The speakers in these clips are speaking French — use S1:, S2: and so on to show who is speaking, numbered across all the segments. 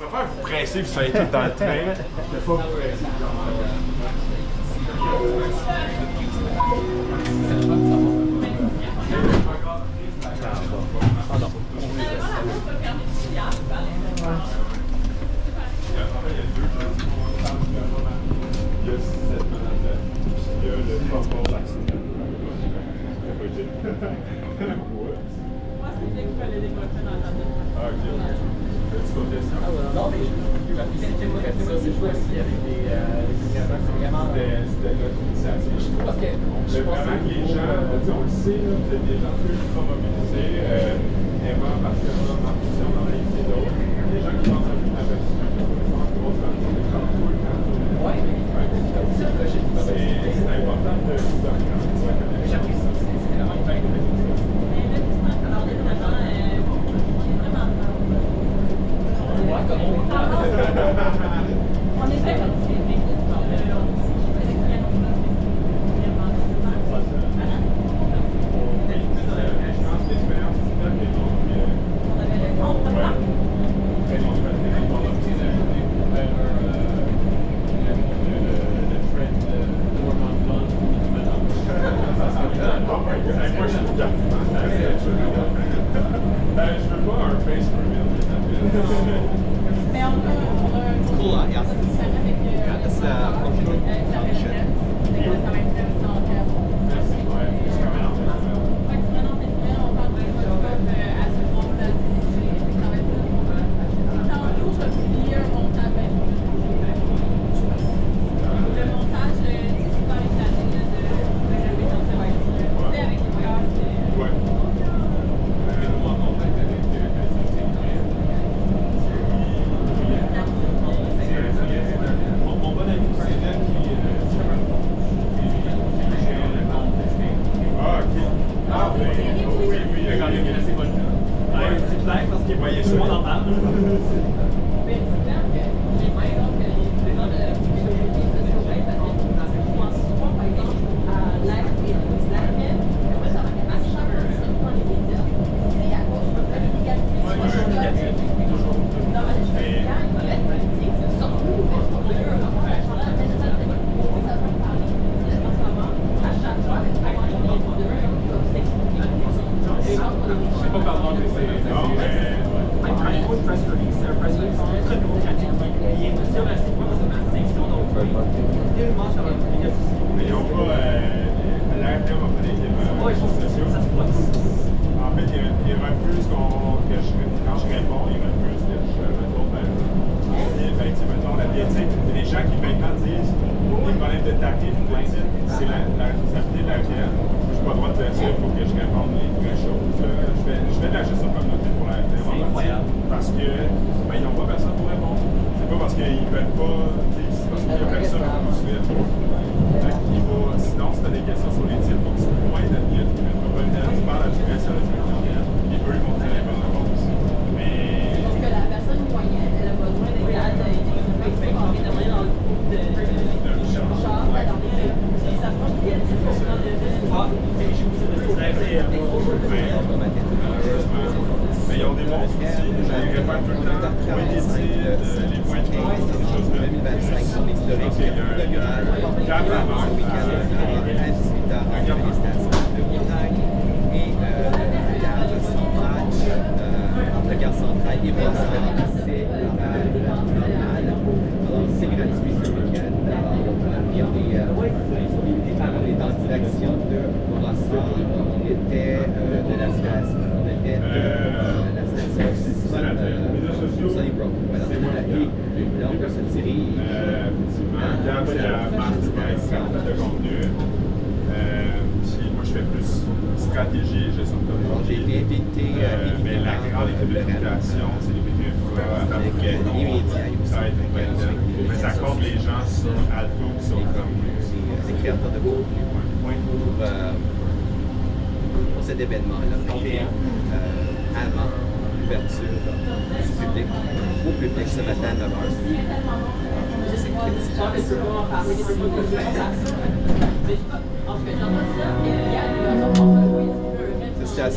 S1: préfère vous presser, vous soyez tout dans le train. Je vais pas vous presser,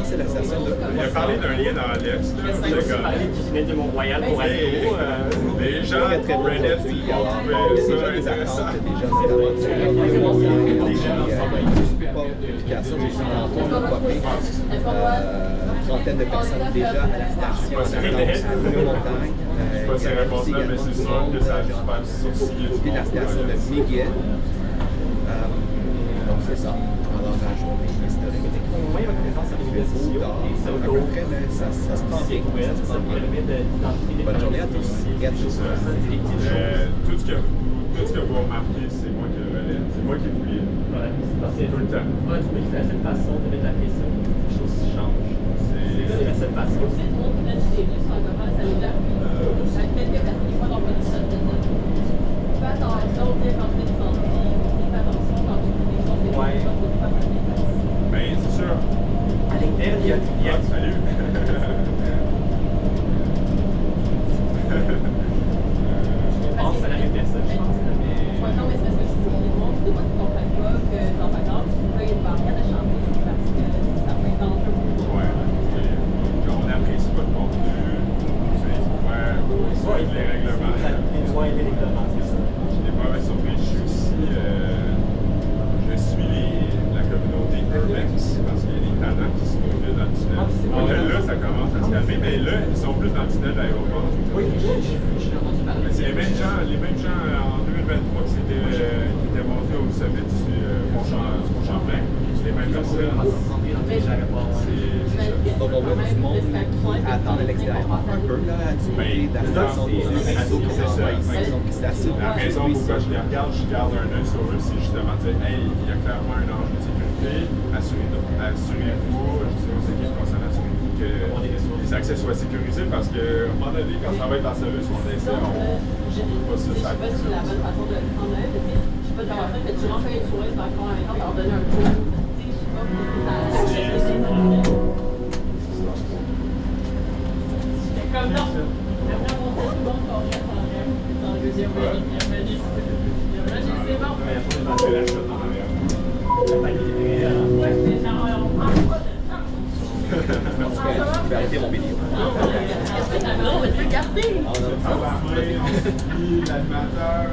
S2: c'est la station de...
S1: Il a parlé d'un lien dans Alex.
S3: Il a parlé du cinéma de Mont-Royal pour Alto.
S2: très très beau
S1: Reddit,
S2: produit. Alors, il y a
S1: ça,
S2: déjà des
S1: intéressant.
S2: attentes, déjà notamment sur le moyen, pas publication, j'ai vu tantôt de popper trentaine de personnes déjà à la station. Bleu Montagne.
S1: Je sais pas ces réponses-là, mais c'est sûr que ça a dû faire sourciller du
S2: côté de la station de Miguel. Donc c'est ça. Alors la journée historique.
S3: Oui, votre présence sur les médias sociaux et sur
S2: À peu près, mais ça se passe bien.
S3: web, ça vous permet d'identifier des
S2: Bonne journée à tous. Et à tous.
S1: Tout ce que vous remarquez, c'est moi qui le relève. C'est moi qui le fouille.
S3: Voilà, parce que
S1: Tout le temps.
S3: on a trouvé que la seule façon de mettre la pression pour que les choses changent. C'est la seule façon. Ouais.
S1: Ben, c'est sûr.
S3: À LinkedIn, il y a
S1: Salut.
S3: je pense à la même personne, je pense.
S1: Ouais. On n'apprécie pas le contenu. Il faut suivre les règlements.
S3: Ouais, les règlements, c'est ça.
S1: Je n'ai pas mal surpris. Je suis aussi. Je suis la communauté Urbex parce qu'il y a des talents qui se profilent dans le tunnel. Donc là, ça commence à se calmer. Mais là, ils sont plus dans le tunnel d'aéroport.
S3: Oui,
S1: Mais c'est les mêmes gens en 2023 qui étaient montés au sommet du Mont-Champlain. C'est les mêmes personnes.
S2: Donc on voit du monde qui attend à l'extérieur. Un peu là, du côté de la station du réseau qui stationne.
S1: La raison pourquoi je les regarde, je garde un œil sur eux, c'est justement de dire, hey, il y a clairement un enjeu de sécurité, assurez-vous, je dis aux équipes concernées, assurez-vous que les accès soient sécurisés parce qu'à un moment donné, quand ça va être en service ou en essai, on ne peut pas ça.
S4: Je sais pas si c'est la bonne façon de le prendre, mais je sais pas de l'avoir fait, mais tu rentres une soirée dans le coin en même temps, leur donner un coup. Tu sais, je sais pas, j'étais comme non. Après, on fait tout bon, on reste en rêve. Dans le deuxième week, il a dit, c'est bon.
S1: C'est la shot en arrière.
S4: Ouais, c'est genre, on prend pas de temps.
S2: Je vais arrêter mon vidéo.
S4: Non, mais tu peux garder.
S1: L'animateur.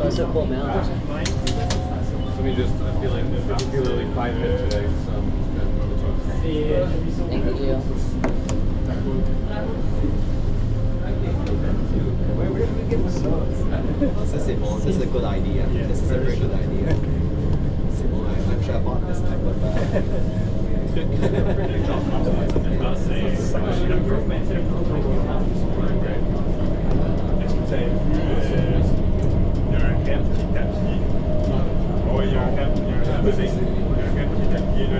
S5: C'est pas mal.
S1: Let me just feeling particularly private today.
S5: Thank you.
S2: Ça c'est bon, ça c'est a good idea. This is a very good idea. C'est bon, I'm sure I bought this type of
S1: Est-ce que vous avez vu, il y a un REM qui est appuyé. Oui, il y a un REM qui est appuyé, là,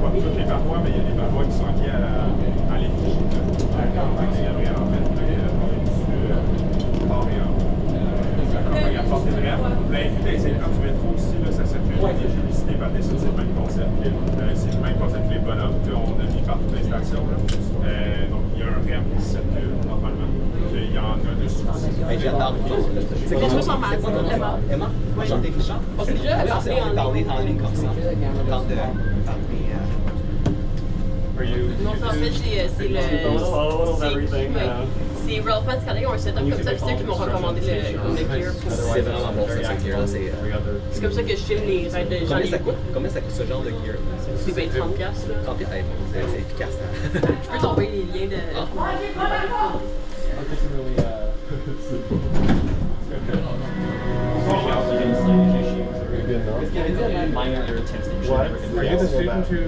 S1: pas toutes les parois, mais il y a des parois qui sont liées à l'effigie. La campagne de Gabriel, en fait, là, il a travaillé dessus fort et en. La campagne a porté de REM. L'invité, c'est quand tu métro aussi, là, ça s'appuie sur les publicités par des c'est le même concept. C'est le même concept que les bonhommes qu'on a mis par toutes les stations. Donc, il y a un REM qui circule normalement. Il y en a dessus aussi.
S2: Hey, j'adore. C'est quoi
S4: Les choses sont
S2: c'est quoi ton nom?
S4: Emma.
S2: Emma? Enchanté, Richard.
S4: On s'est déjà
S2: On s'est parlé en ligne comme ça. On tente de parler.
S4: Non, ça, en fait, c'est le. C'est Real Fans Canada qui ont un setup comme ça, puis c'est eux qui m'ont recommandé le gear pour.
S2: C'est vraiment bon ça, ce gear-là.
S4: C'est comme ça que je filme les raids de gens.
S2: Combien ça coûte? Combien ça coûte ce genre de gear?
S4: C'est bien 30$. Là.
S2: 30 piastres. Hey, c'est efficace.
S4: Je peux t'envoyer les liens de.
S1: Are you the student who?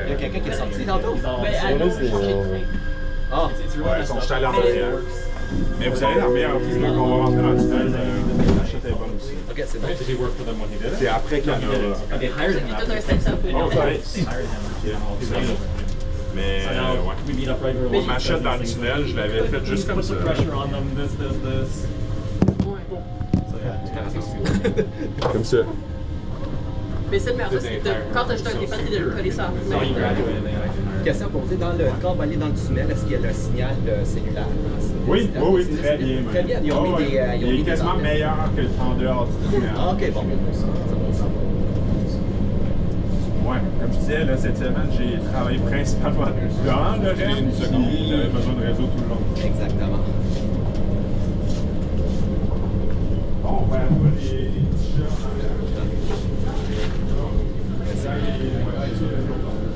S2: Il y a quelqu'un qui est sorti tantôt?
S4: Ben, à l'eau, j'ai changé de train.
S2: Ah!
S1: Ouais, ils sont jetés à l'arrière. Mais vous allez dans la meilleure vie, là, qu'on va rentrer dans le tunnel. La chute est bonne aussi.
S2: Ok, c'est bon.
S1: C'est après qu'il y en a.
S4: J'ai tout un setup.
S1: Oh, nice. Mais, ouais. Moi, ma shot dans le tunnel, je l'avais faite juste comme ça. Comme ça.
S4: Mais c'est le meilleur, c'est quand t'as juste un téléphone, c'est de le coller ça.
S2: Question pour vous. Quand on va aller dans le tunnel, est-ce qu'il y a le signal cellulaire?
S1: Oui, oui, très bien.
S2: Très bien. Ils ont mis des.
S1: Il est quasiment meilleur que en dehors du tunnel.
S2: Ah, ok, bon. C'est bon, ça va.
S1: Ouais, comme je disais, là, cette semaine, j'ai travaillé principalement dans le REM, j'avais besoin de réseau tout le long.
S2: Exactement.
S1: Bon, ben, on voit les t-shirts.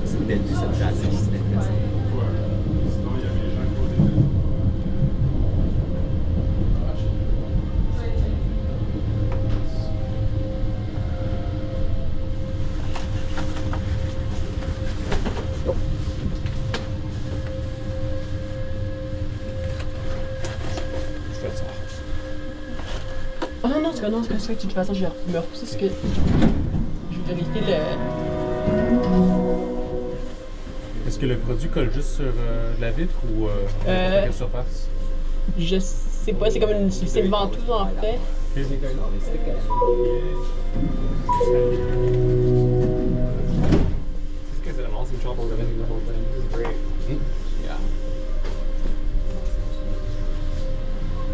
S2: C'est une belle vue, cette chasse, c'est intéressant.
S1: Sinon, il y avait les gens qui ont
S4: Ah non, c'est que non, c'est que de toute façon, je vais me repousser parce que je vais vérifier le.
S6: Est-ce que le produit colle juste sur la vitre ou sur quelle surface?
S4: Je sais pas, c'est comme une. C'est une ventouse en fait.
S3: This guy's did an awesome job organizing the whole thing. This is great.
S2: Yeah.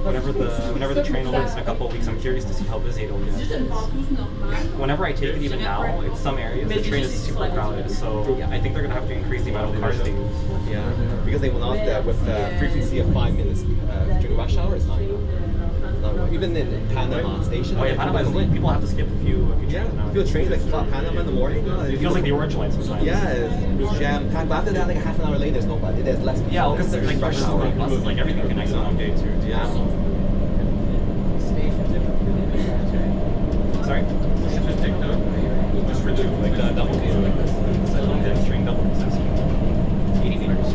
S3: Whenever the train opens in a couple of weeks, I'm curious to see how busy it'll
S4: C'est juste
S3: get.
S4: une ventouse normale.
S3: Whenever I take it, even now, in some areas the train is super crowded. So I think they're gonna have to increase the amount of cars they use.
S2: Yeah. Because they will not, with the frequency of 5 minutes during rush hour, it's not enough. Even in Panama Station.
S3: Oh yeah, Panama is people have to skip a few
S2: Yeah,
S3: trains now.
S2: I feel trains like Panama in the morning.
S3: It feels like the orange line sometimes.
S2: Yeah, it's jam packed. But after that, like half an hour later, there's nobody. There's less people.
S3: Yeah, because like
S2: rush
S3: buses,
S2: hour.
S3: like buses, like everything connects on one day too.
S2: Yeah.
S3: Sorry?
S1: just take that. Just for the,
S3: Like the double case like this. It's a long dead string double consistent. 80 meters.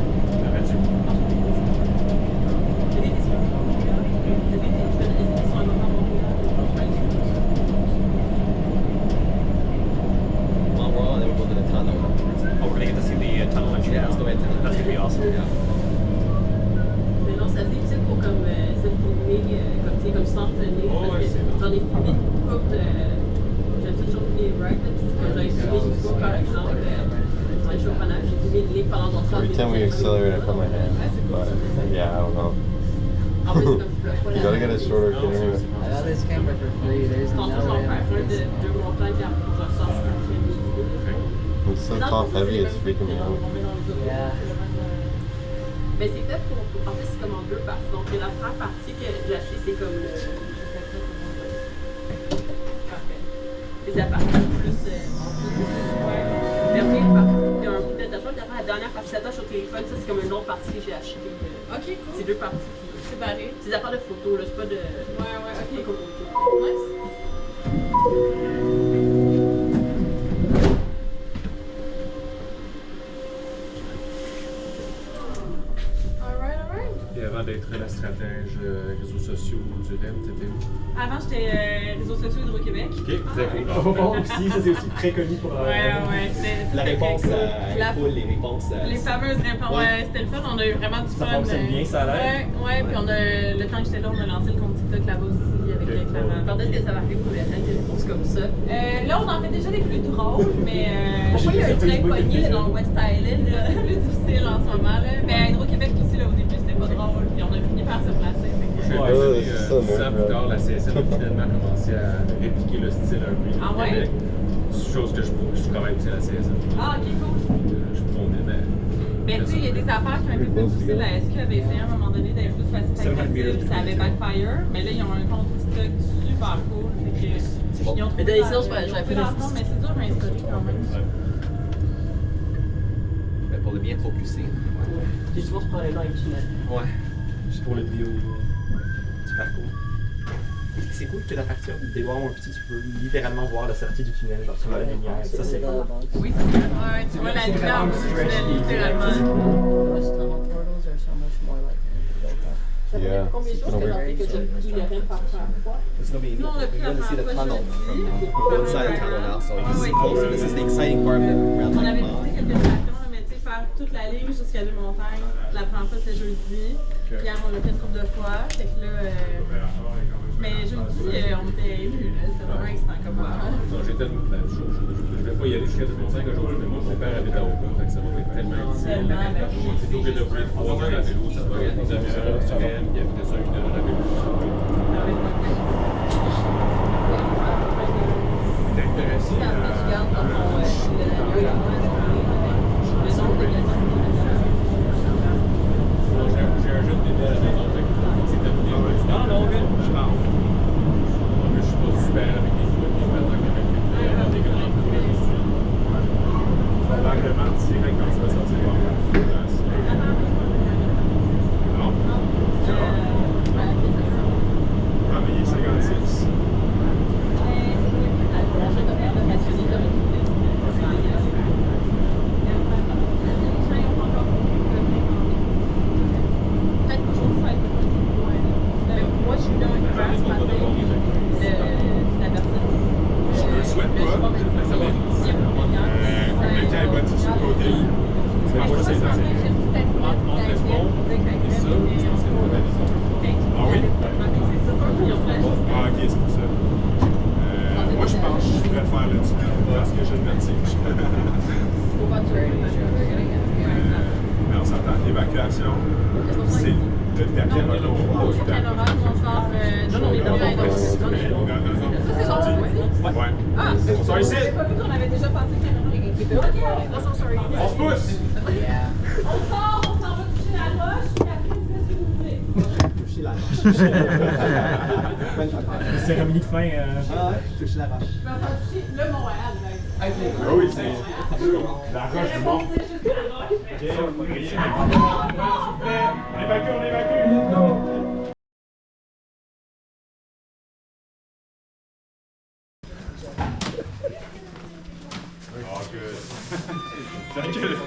S2: Well, we're on, and then we'll go to the tunnel.
S3: Oh, we're gonna get to see the tunnel entry.
S2: Yeah, let's go ahead.
S3: That's gonna be awesome.
S2: Yeah.
S4: Mais non, c'est assez difficile pour comme se filmer, comme s'entraîner.
S1: Oh,
S4: Parce
S1: ouais,
S4: que
S1: c'est
S4: j'en ai filmé une couple de. J'aime toujours filmer les rides, quand j'avais filmé une couple par exemple, dans les chauffanages, j'ai filmé une ligne pendant 30
S7: Every
S4: minutes.
S7: time we accelerate, I put my hand. But yeah, I don't know.
S4: En plus, comme tu peux pas
S7: You gotta get a shorter camera.
S5: I got this camera for free. There's no
S4: Tantôt, j'en
S5: way.
S4: fais un de deux montagnes, puis après, je ressors sur un film.
S7: It's so top heavy, it's freaking me out.
S5: Yeah.
S4: Mais c'est fait pour. En fait, c'est comme en deux parties. Donc, la première partie que j'ai achetée, c'est comme le. Je fais ça comment on dit. Parfait. Et c'est la partie plus. Dernière partie, il y a un bout d'attachement. Puis après, la dernière partie s'attache au téléphone. Ça, c'est comme une autre partie que j'ai achetée.
S8: Ok, cool.
S4: C'est deux parties qui.
S8: Séparé.
S4: C'est des affaires de photos, là. C'est pas de.
S8: Ouais, ok.
S4: Pas comme auto.
S8: Nice. Alright.
S6: Et avant d'être la stratège réseaux sociaux du REM, t'étais où?
S8: Avant, j'étais réseaux sociaux Hydro-Québec.
S6: Ok, très cool.
S3: Oh, aussi, ça c'est aussi très connu pour.
S8: Ouais.
S2: La réponse
S8: La-
S2: cool, les réponses.
S8: Les fameuses réponses, ouais, c'était le fun, on a eu vraiment du fun.
S3: Ça fonctionne bien, ça a l'air.
S8: Ouais, puis on a, le temps que j'étais là, on a lancé le compte TikTok là-bas aussi avec Clara.
S4: Quand est-ce que ça va arriver pour les gens des réponses comme ça?
S8: Là, on en fait déjà des plus drôles, mais.
S4: Pourquoi il y a un train pogné là, dans le West Island?
S8: C'est plus difficile en ce moment, là. Mais à Hydro-Québec aussi, là, au début, c'était pas drôle, puis on a fini par se placer.
S6: J'ai
S7: Ouais,
S6: déjeuné
S7: c'est ça,
S6: 10 ans
S7: mais-
S6: plus tard, la CSN a finalement commencé à répliquer le style un peu
S8: Ah
S6: au
S8: ouais?
S6: Québec. Chose que je travaille aussi à la CSN.
S8: Ah, ok, cool.
S6: Je prônais, mais.
S8: Mais tu sais, il y a des affaires qui ont été plus difficiles. La SQ avait essayé à un moment donné d'être plus facile à puis ça avait backfire. Mais là, ils ont un compte TikTok super cool. Fait que ils ont
S4: Mais
S8: trouvé
S4: sinon, j'avais
S8: j'avais
S4: pas
S8: pas d'enfant, mais c'est dur à installer quand même.
S2: Mais pour le bien focuser.
S4: J'ai souvent se prendre les gens avec le tunnel.
S2: Ouais.
S3: Juste pour le vidéo du parcours. C'est cool que à partir des voir un petit, tu peux littéralement voir la sortie du tunnel, genre sur la lumière. Ça c'est cool.
S8: Oui, c'est ça. Ouais, tu vois la lumière du tunnel, littéralement.
S5: Those tunnel portals are so much more like built up.
S4: Ça fait
S7: Yeah.
S4: combien de jours que t'as fait que j'ai pris le REM par première fois?
S2: It's gonna be.
S8: Nous, on l'a pris
S2: We're
S8: la
S2: gonna see the
S8: première
S2: tunnel
S8: fois
S2: from
S8: jeudi.
S2: we're inside the tunnel now, so this is
S8: Ouais.
S2: close. This is the exciting part of it. We're
S8: On avait
S2: outside.
S8: visité quelques stations, mais tu sais, faire toute la ligne jusqu'à deux montagnes. La première fois, c'était jeudi. Hier, on l'a fait une couple de fois. Fait que là. Mais jeudi, on était émus, là. C'était vraiment excitant comme moi.
S6: Non, j'étais. Je vais pas y aller jusqu'à 2005 aujourd'hui, mais moi, mon père habite à Oka, fait que ça va être tellement difficile. Plutôt que de rouler 3 heures à vélo, ça va être une demi-heure sur REM, puis après ça, 1 heure à vélo.
S1: t'es intéressé à
S6: J'ai un jeune bébé à la maison, fait que c'est terminé. Non, non, je pense. Je suis pas super avec les foot, je m'attends quand même à avoir des grands projets.
S1: probablement direct quand tu vas sortir. Non? Ah, mais il est 56.
S8: Moi, je suis dans une classe matin. La personne.
S1: Je le souhaite pas. Le camp est bâti sur le côté. C'est pas c'est
S6: Entre le pont et ça, je pense que c'est une bonne maison.
S1: Ah oui? Ah, ok, c'est pour ça. Moi, je pense que je pourrais faire le tunnel parce que j'ai le vertige. Mais on s'entend, l'évacuation, c'est le dernier retour.
S8: Non, non,
S1: Ouais.
S8: Ah,
S1: On sort ici.
S8: j'avais pas vu qu'on avait déjà passé Canada.
S1: On se pousse.
S8: On s'en va toucher la roche, puis après, vous faites ce que vous voulez.
S2: Toucher la roche.
S3: La cérémonie de fin.
S2: Ah ouais, toucher la roche.
S8: Je vais en faire toucher le Montréal, d'ailleurs.
S1: Ah oui, c'est la roche du monde. On évacue, on évacue. Let's go. Oh, good.